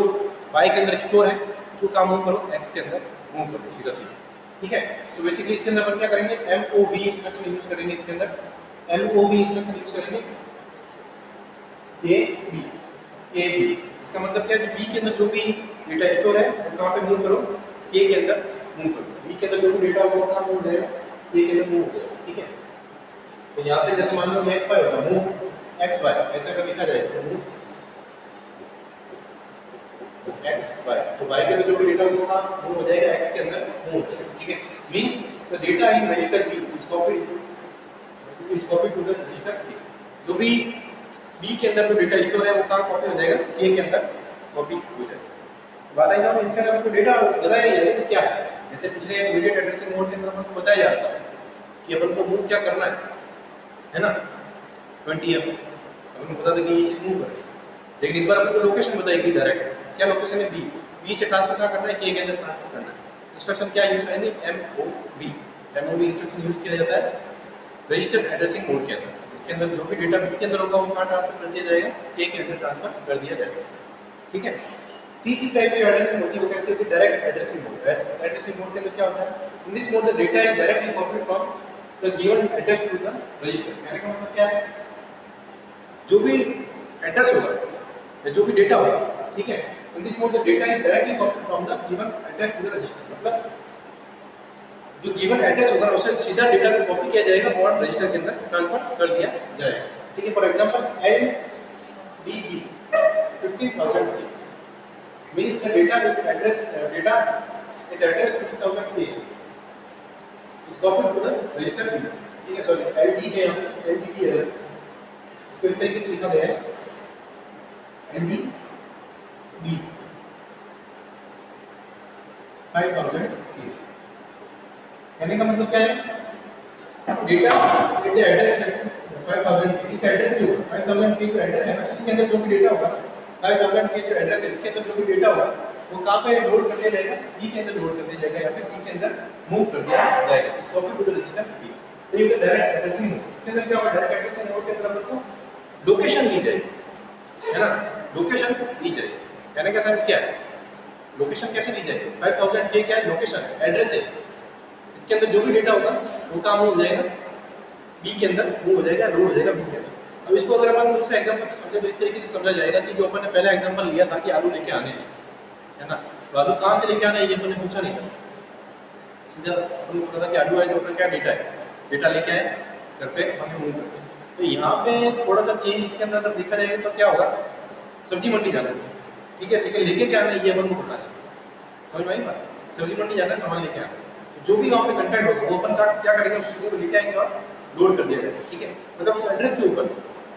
Y के अंदर स्टोर है उसको काम मूव करो, X के अंदर मूव करो, सीधा सीधा, ठीक है। तो बेसिकली इसके अंदर अपन क्या करेंगे, MOV इंस्ट्रक्शन यूज करेंगे। इसके अंदर MOV इंस्ट्रक्शन यूज करेंगे, KB। इसका मतलब क्या है, जो B के अंदर जो भी डेटा स्टोर है वो कहाँ पे मूव करो, K के अंदर मूव करो। B के अंदर जो भी डेटा होगा वो कहाँ मूव हो जाएगा, K के अंदर मूव हो जाएगा, ठीक है। तो यहाँ पे जैसे मान लो कि XY होगा, मूव XY ऐसा कर लिखा जाएगा, मूव एक्स वाई, तो वाई के अंदर जो भी डेटा होगा वो हो जाएगा एक्स के अंदर मूव, ठीक है। Means the data in register B is copy to the register A. जो भी बी के अंदर जो डेटा स्टोर है वो कहाँ कॉपी हो जाएगा, के के अंदर कॉपी हो जाएगा। बात आई हम इसके अंदर तो डेटा बताया नहीं जाएगा कि क्या है। जैसे पिछले इमीडिएट एड्रेसिंग मोड के अंदर अपन को बताया जाता है कि अपन को मूव क्या करना है ना, 20m अपन को बता दें कि ये चीज मूव करें, लेकिन इस बार अपन को लोकेशन बताएगी डायरेक्ट। क्या लोकेशन है, बी से ट्रांसफर क्या करना है, के के अंदर ट्रांसफर करना है। इंस्ट्रक्शन क्या यूज करेंगे, एमओवी इंस्ट्रक्शन यूज किया जाता है रजिस्टर एड्रेसिंग मोड के अंदर। इसके अंदर जो भी डेटा बी के अंदर होगा वो कहाँ ट्रांसफर कर दिया जाएगा, के के अंदर ट्रांसफर कर दिया जाएगा, ठीक है। तीसरी टाइप की एड्रेसिंग होती है वो कैसे होती है, direct addressing mode. Addressing mode के अंदर क्या होता है, in this mode the data is directly copied from the given address to the register. कहने का मतलब क्या है, जो भी एड्रेस होगा या जो भी डेटा होगा, ठीक है, in this mode the data is directly copied from the given address to the register. मतलब जो गिवन एड्रेस होगा उससे सीधा डेटा को कॉपी किया जाएगा और रजिस्टर के अंदर ट्रांसफर कर दिया जाएगा, ठीक है। For example LDB 50,000 means the data is address it address 50,000 K is copied to the register B, ठीक है। सॉरी LD है यहाँ पे, LDB है, इसको इस तरीके से लिखा गया है LDB 5,000 K। कहने का मतलब क्या है, data at the address 5,000 K, इस एड्रेस के ऊपर 5,000 K जो एड्रेस है ना, इसके अंदर जो भी डेटा होगा 5,000 K जो एड्रेस है इसके अंदर जो भी डेटा होगा वो कहाँ पे लोड कर दिया जाएगा, बी के अंदर लोड कर दिया जाएगा या फिर बी के अंदर मूव कर दिया जाएगा। इस copy to the register B, तो ये डायरेक्ट एड्रेसिंग मोड। इसके अंदर क्या होगा, डायरेक्ट एड्रेसिंग मोड के अंदर अपन को लोकेशन दी जाएगी, है ना, लोकेशन दी जाएगी। कहने का सेंस क्या है, लोकेशन कैसे दी जाएगी, 5,000 K क्या है, लोकेशन एड्रेस है, इसके अंदर जो भी डेटा होगा वो काम हो जाएगा बी के अंदर, वो हो जाएगा लोड हो जाएगा बी के अंदर। अब इसको अगर अपन दूसरे एग्जांपल से समझे तो इस तरीके से समझा जाएगा कि जो अपन ने पहला एग्जांपल लिया था कि आलू लेके आने हैं, है ना, तो आलू कहाँ से लेके आना है ये अपन ने पूछा नहीं था, सीधा अपन को पता था कि आलू है, जो अपना क्या डेटा है, डेटा लेके आए घर पे हमें मूव करते हैं। तो यहाँ पे थोड़ा सा चेंज इसके अंदर अगर देखा जाएगा तो क्या होगा, सब्जी मंडी जाना है, ठीक है, लेकिन लेके क्या आना है ये अपन को पता है, समझ में आई बात, सब्जी मंडी जाना है, सामान लेके आना है, जो भी वहाँ पे कंटेंट होगा वो अपन का क्या करेंगे, उस चीज़ को लेके आएंगे और लोड कर दिया जाएगा, ठीक है। मतलब उस एड्रेस के ऊपर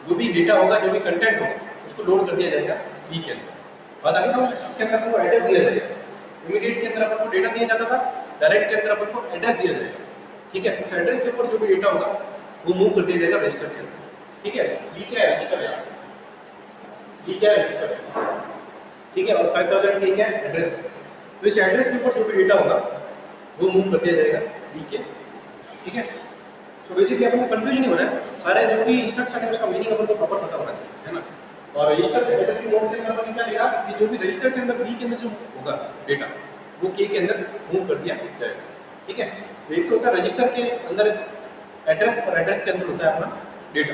जो भी डेटा होगा, जो भी कंटेंट होगा उसको लोड कर दिया जाएगा बी के अंदर। बात आगे समझ, इसके अंदर अपन को एड्रेस दिया जाएगा, इमीडिएट के अंदर अपन को डेटा दिया जाता था, डायरेक्ट के अंदर अपन को एड्रेस दिया जाएगा, ठीक है। उस एड्रेस के ऊपर जो भी डेटा होगा वो मूव कर दिया जाएगा रजिस्टर के अंदर, ठीक है। बी क्या है, रजिस्टर है, बी क्या है, रजिस्टर है, ठीक है, और 5,000 K क्या है, एड्रेस। तो इस एड्रेस के ऊपर जो भी डेटा होगा वो मूव कर दिया जाएगा बी के, ठीक है। तो बेसिकली अपन को कंफ्यूजन नहीं हो रहा है, सारे जो भी इंस्ट्रक्शन है उसका मीनिंग अपन को प्रॉपर पता होना चाहिए, है ना। और रजिस्टर एड्रेसिंग मोड के अंदर अपन क्या लिखा कि जो भी रजिस्टर के अंदर बी के अंदर जो होगा डेटा वो के अंदर मूव कर दिया जाएगा, ठीक है। तो एक तो होता है रजिस्टर के अंदर एड्रेस और एड्रेस के अंदर होता है अपना डेटा।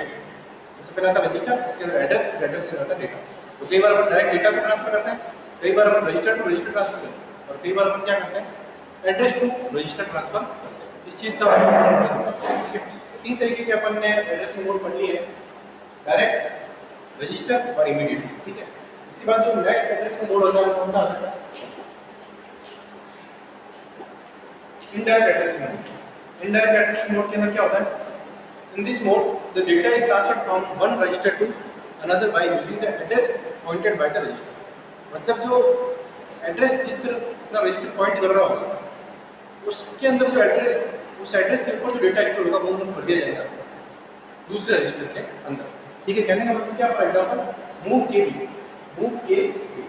सबसे पहले आता है रजिस्टर, उसके अंदर एड्रेस, एड्रेस से आता है डेटा। तो कई बार अपन डायरेक्ट डेटा को ट्रांसफर करते हैं, कई बार अपन रजिस्टर टू रजिस्टर ट्रांसफर करते हैं, और कई बार अपन क्या करते हैं, एड्रेस टू रजिस्टर ट्रांसफर करते हैं। इस चीज का तीन तरीके के अपन ने एड्रेसिंग मोड पढ़ लिए हैं, डायरेक्ट, रजिस्टर और इमीडिएट, ठीक है। इसके बाद जो नेक्स्ट एड्रेसिंग मोड होता है वो कौन सा आता है, indirect addressing mode. Indirect addressing mode के अंदर क्या होता है, in this mode the data is transferred from one register to another by using the address pointed by the register. मतलब जो एड्रेस जिस तरह अपना रजिस्टर पॉइंट कर रहा होगा उसके अंदर जो एड्रेस, उस एड्रेस के ऊपर जो डेटा स्टोर होगा वो मूव कर दिया जाएगा दूसरे रजिस्टर के अंदर, ठीक है। कहने का मतलब क्या, फॉर एग्जांपल मूव के बी, मूव के बी,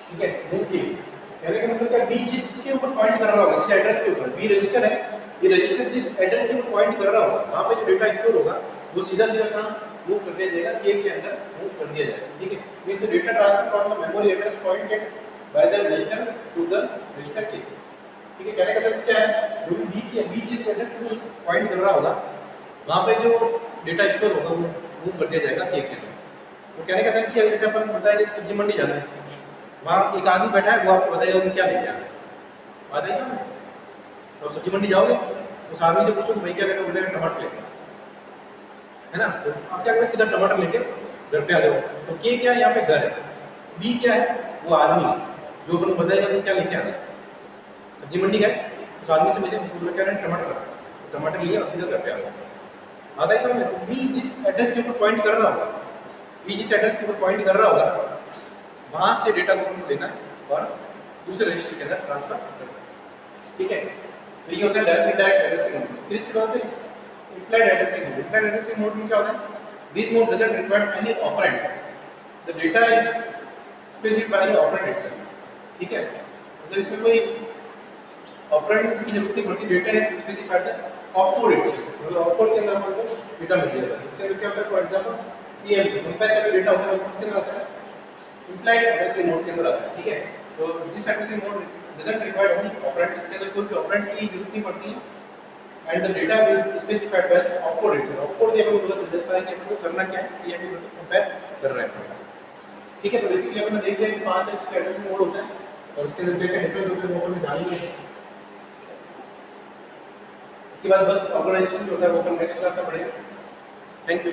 ठीक है, मूव के। कहने का मतलब क्या, बी जिसके ऊपर पॉइंट कर रहा होगा, इस एड्रेस के ऊपर, बी रजिस्टर है, ये रजिस्टर जिस एड्रेस के ऊपर पॉइंट कर रहा होगा वहां पे जो डेटा स्टोर होगा वो सीधा सीधा कहां मूव कर दिया जाएगा, के अंदर मूव कर दिया जाएगा, ठीक है। Means the data transfer from the memory address pointed by the register to the register के, ठीक है। कहने का सेंस क्या है, जो भी बी जिस एड्रेस के ऊपर पॉइंट कर रहा होगा वहां पे जो डेटा स्टोर होगा वो मूव कर दिया जाएगा के अंदर। तो कहने का सेंस ये है, जैसे अपन बताया कि सब्जी मंडी जाना है, वहाँ एक आदमी बैठा है, वो आपको बताएगा कि क्या लेके आना है, बात है समझ। तो सब्जी मंडी जाओगे, उस आदमी से पूछो कि भाई क्या लेना, बोलेगा टमाटर लेना है ना, तो आप क्या करें, सीधा टमाटर लेके घर पे आ जाओ। तो के क्या है यहाँ पे घर है, बी क्या है वो आदमी है, जो अपन को बताएगा कि क्या लेके आना है। सब्जी मंडी गए, उस आदमी से मिले, उसको बोला कह रहे हैं टमाटर, टमाटर लिया और सीधा घर पे आ गया। आता है समझ में? तो बी जिस एड्रेस के ऊपर पॉइंट कर रहा होगा, बी जिस एड्रेस के ऊपर पॉइंट कर रहा होगा, वहां से डेटा को अपन को लेना है और दूसरे रजिस्टर के अंदर ट्रांसफर करना है। ठीक है, तो ये होता है डायरेक्ट इनडायरेक्ट एड्रेसिंग मोड। फिर इसके बाद से implied addressing mode। implied addressing mode में क्या होता है? This mode doesn't require any operand, the data is specified by the operand itself। ठीक है, मतलब इसमें कोई ऑपरेंड की जरूरत नहीं पड़ती, data is specified the opcode itself। मतलब ऑपकोड के अंदर हमको डेटा मिल जाएगा। इसके अंदर क्या होता है, फॉर एग्जांपल CMD कंपेयर का डेटा होता है वो किसके अंदर आता है, implied addressing mode के अंदर आता है। ठीक है, तो this addressing mode doesn't require any operand, इसके अंदर कोई ऑपरेंड की जरूरत नहीं पड़ती है। And the data is specified by the opcode itself। Opcode से अपन को पता चल जाता है कि अपन को करना क्या है, CMD मतलब कंपेयर कर रहे हैं। ठीक है, तो बेसिकली अपन ने देख लिया कि 5 तरीके के एड्रेसिंग मोड होते हैं और उसके अंदर क्या डिफरेंस होते हैं वो अपन जान लेंगे। इसके बाद बस ऑर्गेनाइजेशन जो होता है वो अपन नेक्स्ट क्लास में पढ़ेंगे। Thank you.